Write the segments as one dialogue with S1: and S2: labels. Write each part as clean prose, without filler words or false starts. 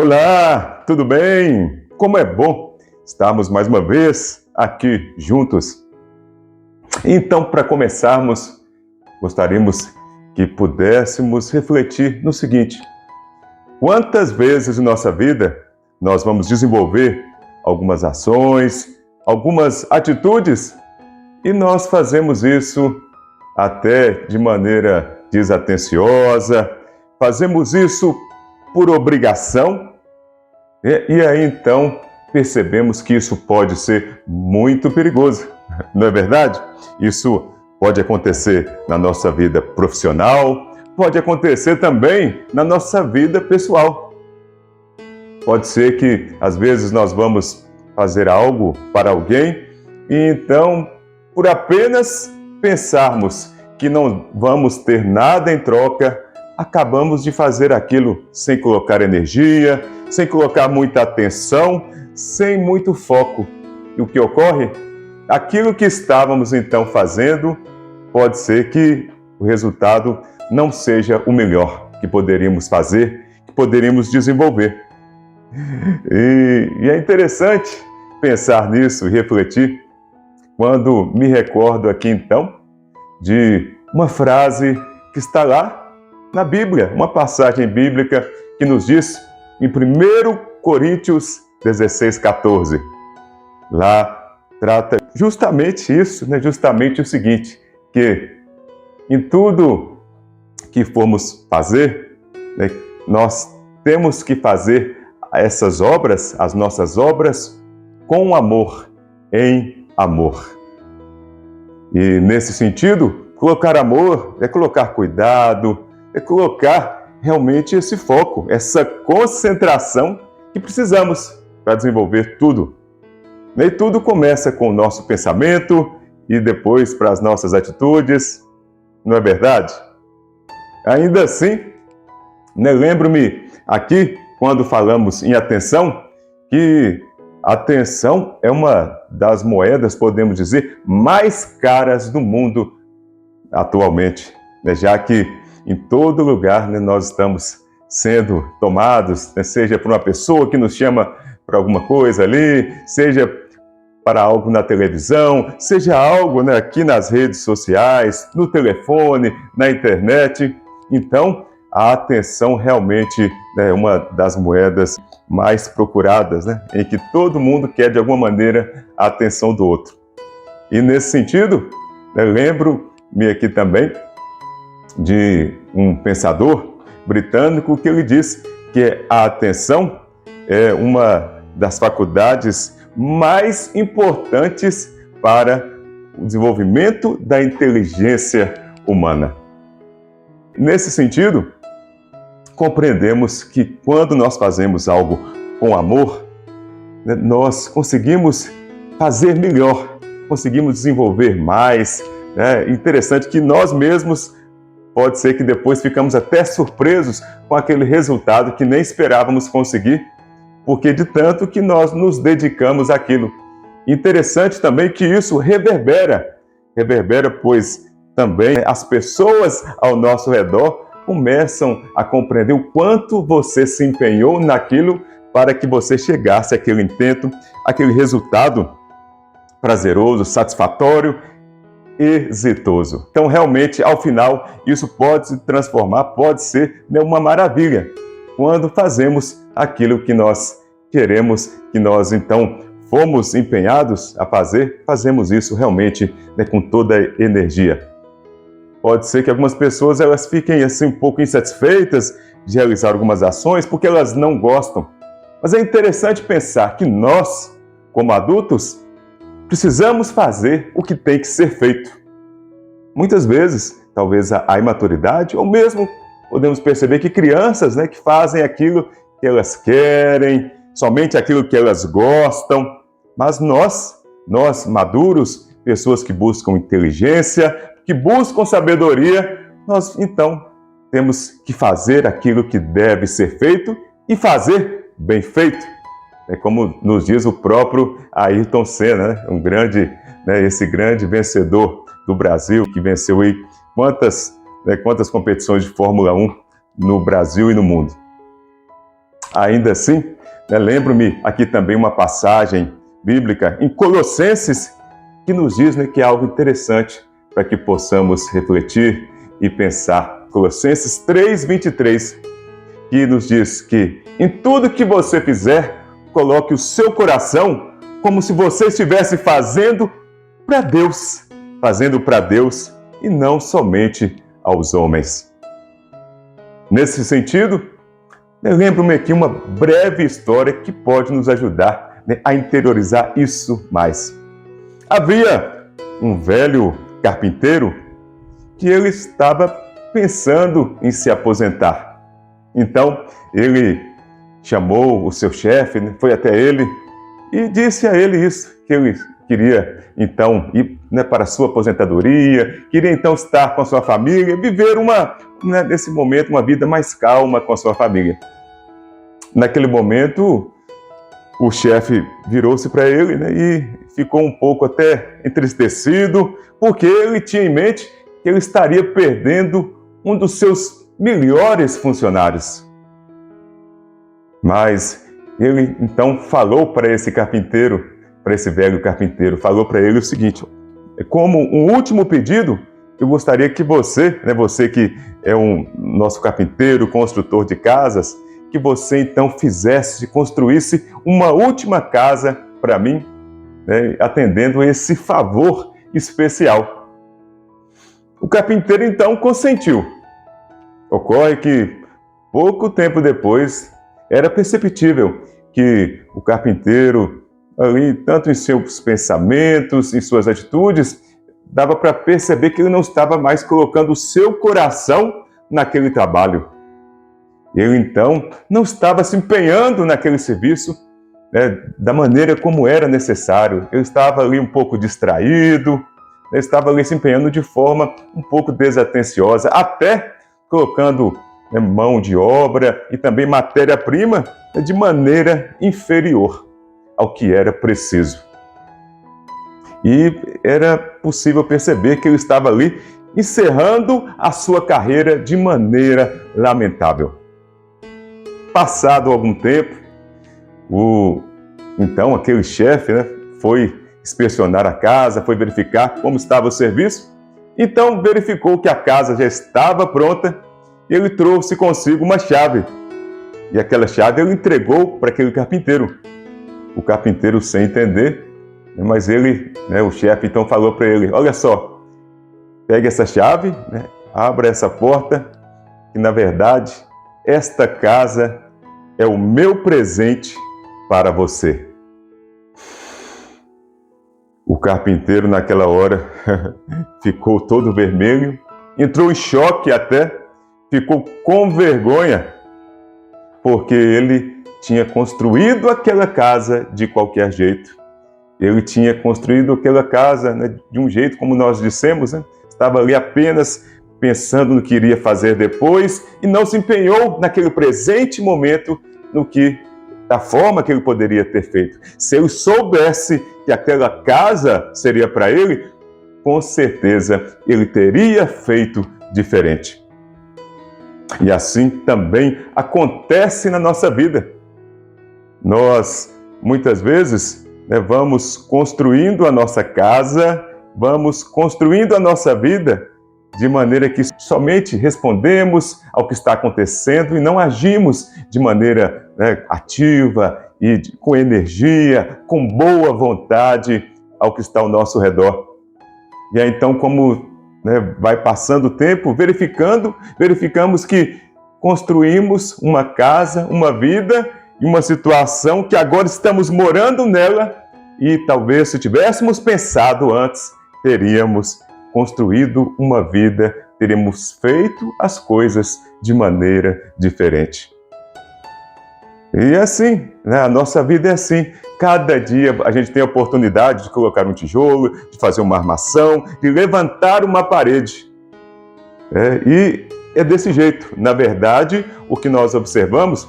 S1: Olá, tudo bem? Como é bom estarmos mais uma vez aqui juntos. Então, para começarmos, gostaríamos que pudéssemos refletir no seguinte: quantas vezes em nossa vida nós vamos desenvolver algumas ações, algumas atitudes e nós fazemos isso até de maneira desatenciosa, fazemos isso por obrigação, e aí então percebemos que isso pode ser muito perigoso, não é verdade? Isso pode acontecer na nossa vida profissional, pode acontecer também na nossa vida pessoal. Pode ser que às vezes nós vamos fazer algo para alguém e então, por apenas pensarmos que não vamos ter nada em troca, acabamos de fazer aquilo sem colocar energia, sem colocar muita atenção, sem muito foco. E o que ocorre? Aquilo que estávamos então fazendo, pode ser que o resultado não seja o melhor que poderíamos fazer, que poderíamos desenvolver. E é interessante pensar nisso e refletir quando me recordo aqui então de uma frase que está lá na Bíblia, uma passagem bíblica que nos diz em 1 Coríntios 16:14. Lá trata justamente isso, justamente o seguinte, que em tudo que formos fazer, nós temos que fazer essas obras, as nossas obras, com amor, em amor. E nesse sentido, colocar amor é colocar cuidado, é colocar realmente esse foco, essa concentração que precisamos para desenvolver tudo. E tudo começa com o nosso pensamento e depois para as nossas atitudes, não é verdade? Ainda assim, lembro-me aqui, quando falamos em atenção, que a atenção é uma das moedas, podemos dizer, mais caras do mundo atualmente, já que em todo lugar nós estamos sendo tomados, seja por uma pessoa que nos chama para alguma coisa ali, seja para algo na televisão, seja algo aqui nas redes sociais, no telefone, na internet. Então, a atenção realmente é uma das moedas mais procuradas, em que todo mundo quer, de alguma maneira, a atenção do outro. E nesse sentido, lembro-me aqui também de um pensador britânico que ele diz que a atenção é uma das faculdades mais importantes para o desenvolvimento da inteligência humana. Nesse sentido, compreendemos que quando nós fazemos algo com amor, nós conseguimos fazer melhor, conseguimos desenvolver mais. Interessante que nós mesmos, pode ser que depois ficamos até surpresos com aquele resultado que nem esperávamos conseguir, porque de tanto que nós nos dedicamos àquilo. Interessante também que isso reverbera, pois também as pessoas ao nosso redor começam a compreender o quanto você se empenhou naquilo para que você chegasse àquele intento, aquele resultado prazeroso, satisfatório, exitoso. Então, realmente, ao final, isso pode se transformar, pode ser uma maravilha, quando fazemos aquilo que nós queremos, que nós, então, fomos empenhados a fazer, fazemos isso realmente com toda a energia. Pode ser que algumas pessoas elas fiquem assim um pouco insatisfeitas de realizar algumas ações porque elas não gostam. Mas é interessante pensar que nós, como adultos, precisamos fazer o que tem que ser feito. Muitas vezes, talvez a imaturidade, ou mesmo podemos perceber que crianças que fazem aquilo que elas querem, somente aquilo que elas gostam. Mas nós maduros, pessoas que buscam inteligência, que buscam sabedoria, nós então temos que fazer aquilo que deve ser feito e fazer bem feito. É como nos diz o próprio Ayrton Senna, esse grande vencedor do Brasil, que venceu aí quantas competições de Fórmula 1 no Brasil e no mundo. Ainda assim, lembro-me aqui também uma passagem bíblica em Colossenses que nos diz que é algo interessante para que possamos refletir e pensar. Colossenses 3:23, que nos diz que em tudo que você fizer, coloque o seu coração como se você estivesse fazendo para Deus e não somente aos homens. Nesse sentido, eu lembro-me aqui uma breve história que pode nos ajudar a interiorizar isso mais. Havia um velho carpinteiro que ele estava pensando em se aposentar. Então, ele chamou o seu chefe, foi até ele e disse a ele isso, que ele queria então ir para a sua aposentadoria, queria então estar com a sua família, viver nesse momento uma vida mais calma com a sua família. Naquele momento, o chefe virou-se para ele e ficou um pouco até entristecido, porque ele tinha em mente que ele estaria perdendo um dos seus melhores funcionários. Mas ele então falou para esse carpinteiro, para esse velho carpinteiro, falou para ele o seguinte: como um último pedido, eu gostaria que você que é um nosso carpinteiro, construtor de casas, que você então construísse uma última casa para mim, atendendo esse favor especial. O carpinteiro então consentiu. Ocorre que pouco tempo depois era perceptível que o carpinteiro, ali, tanto em seus pensamentos, em suas atitudes, dava para perceber que ele não estava mais colocando o seu coração naquele trabalho. Ele, então, não estava se empenhando naquele serviço da maneira como era necessário. Ele estava ali um pouco distraído, ele estava ali se empenhando de forma um pouco desatenciosa, até colocando mão de obra e também matéria-prima de maneira inferior ao que era preciso. E era possível perceber que ele estava ali encerrando a sua carreira de maneira lamentável. Passado algum tempo, então aquele chefe foi inspecionar a casa, foi verificar como estava o serviço. Então verificou que a casa já estava pronta e ele trouxe consigo uma chave. E aquela chave ele entregou para aquele carpinteiro. O carpinteiro, sem entender, mas ele, o chefe então falou para ele: olha só, pegue essa chave, abra essa porta, que na verdade esta casa é o meu presente para você. O carpinteiro naquela hora ficou todo vermelho, entrou em choque até, ficou com vergonha, porque ele tinha construído aquela casa de qualquer jeito. Ele tinha construído aquela casa de um jeito, como nós dissemos, estava ali apenas pensando no que iria fazer depois e não se empenhou naquele presente momento da forma que ele poderia ter feito. Se ele soubesse que aquela casa seria para ele, com certeza ele teria feito diferente. E assim também acontece na nossa vida. Nós, muitas vezes, vamos construindo a nossa casa, vamos construindo a nossa vida de maneira que somente respondemos ao que está acontecendo e não agimos de maneira ativa e com energia, com boa vontade ao que está ao nosso redor. E aí, então, como vai passando o tempo, verificamos que construímos uma casa, uma vida e uma situação que agora estamos morando nela e talvez, se tivéssemos pensado antes, teríamos construído uma vida, teríamos feito as coisas de maneira diferente. E assim, a nossa vida é assim. Cada dia a gente tem a oportunidade de colocar um tijolo, de fazer uma armação, de levantar uma parede. E é desse jeito. Na verdade, o que nós observamos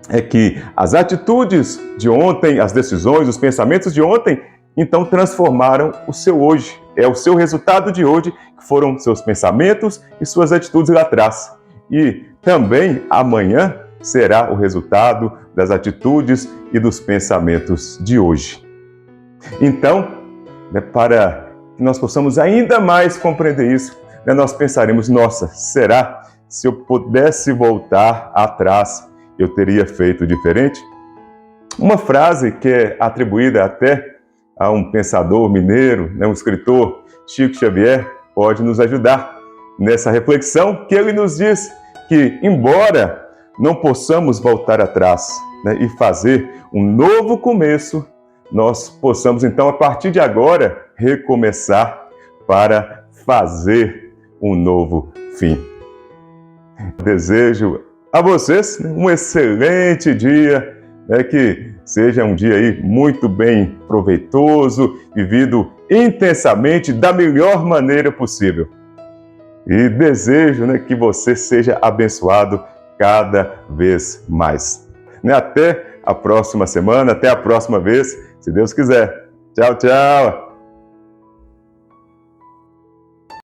S1: é que as atitudes de ontem, as decisões, os pensamentos de ontem, então transformaram o seu hoje. É o seu resultado de hoje, que foram seus pensamentos e suas atitudes lá atrás. E também amanhã será o resultado das atitudes e dos pensamentos de hoje. Então, para que nós possamos ainda mais compreender isso, nós pensaremos, nossa, será se eu pudesse voltar atrás, eu teria feito diferente? Uma frase que é atribuída até a um pensador mineiro, um escritor, Chico Xavier, pode nos ajudar nessa reflexão, que ele nos diz que, embora não possamos voltar atrás e fazer um novo começo, nós possamos, então, a partir de agora, recomeçar para fazer um novo fim. Desejo a vocês um excelente dia, que seja um dia aí muito bem proveitoso, vivido intensamente da melhor maneira possível. E desejo que você seja abençoado cada vez mais. Até a próxima semana, até a próxima vez, se Deus quiser. Tchau, tchau!